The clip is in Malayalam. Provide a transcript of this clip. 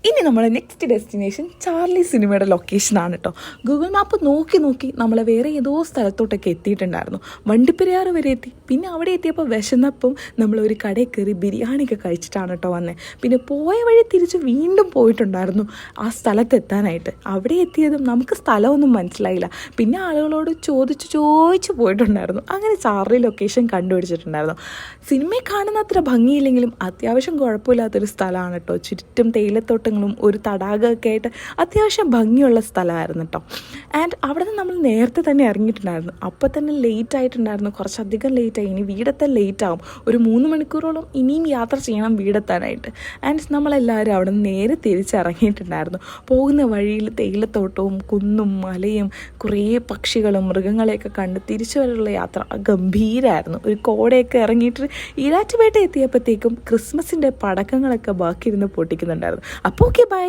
ഇനി നമ്മൾ നെക്സ്റ്റ് ഡെസ്റ്റിനേഷൻ ചാർലി സിനിമയുടെ ലൊക്കേഷനാണ് കേട്ടോ. ഗൂഗിൾ മാപ്പ് നോക്കി നോക്കി നമ്മളെ വേറെ ഏതോ സ്ഥലത്തോട്ടൊക്കെ എത്തിയിട്ടുണ്ടായിരുന്നു. വണ്ടിപ്പെരിയാർ വരെ എത്തി. പിന്നെ അവിടെ എത്തിയപ്പോൾ വിശന്നപ്പം നമ്മളൊരു കടയിൽ കയറി ബിരിയാണിയൊക്കെ കഴിച്ചിട്ടാണ് കേട്ടോ വന്നത്. പിന്നെ പോയ വഴി തിരിച്ച് വീണ്ടും പോയിട്ടുണ്ടായിരുന്നു ആ സ്ഥലത്തെത്താനായിട്ട്. അവിടെ എത്തിയതും നമുക്ക് സ്ഥലമൊന്നും മനസ്സിലായില്ല. പിന്നെ ആളുകളോട് ചോദിച്ചു പോയിട്ടുണ്ടായിരുന്നു. അങ്ങനെ ചാർലി ലൊക്കേഷൻ കണ്ടുപിടിച്ചിട്ടുണ്ടായിരുന്നു. സിനിമയിൽ കാണുന്ന അത്ര ഭംഗിയില്ലെങ്കിലും അത്യാവശ്യം കുഴപ്പമില്ലാത്തൊരു സ്ഥലമാണ് കേട്ടോ. ചുറ്റും തേയിലത്തോട്ടങ്ങളും ഒരു തടാകമൊക്കെ ആയിട്ട് അത്യാവശ്യം ഭംഗിയുള്ള സ്ഥലമായിരുന്നു കേട്ടോ. ആൻഡ് അവിടെ നിന്ന് നമ്മൾ നേരത്തെ തന്നെ ഇറങ്ങിയിട്ടുണ്ടായിരുന്നു. അപ്പോൾ തന്നെ ലേറ്റ് ആയിട്ടുണ്ടായിരുന്നു, കുറച്ചധികം ലേറ്റായി. ഇനി വീടെത്താൻ ലേറ്റ് ആവും. ഒരു 3 മണിക്കൂറോളം ഇനിയും യാത്ര ചെയ്യണം വീടെത്താനായിട്ട്. ആൻഡ് നമ്മളെല്ലാവരും അവിടെ നിന്ന് നേരെ തിരിച്ചിറങ്ങിയിട്ടുണ്ടായിരുന്നു. പോകുന്ന വഴിയിൽ തേയിലത്തോട്ടവും കുന്നും മലയും കുറേ പക്ഷികളും മൃഗങ്ങളെയൊക്കെ കണ്ട് തിരിച്ചു വരെയുള്ള യാത്ര ഗംഭീരമായിരുന്നു. ഒരു കോടയൊക്കെ ഇറങ്ങിയിട്ട് ഈരാറ്റുപേട്ട എത്തിയപ്പോഴത്തേക്കും ക്രിസ്മസിൻ്റെ പടക്കങ്ങളൊക്കെ ബാക്കി ഇരുന്ന് പൊട്ടിക്കുന്നുണ്ടായിരുന്നു. അപ്പോൾ ഓക്കെ, ബൈ.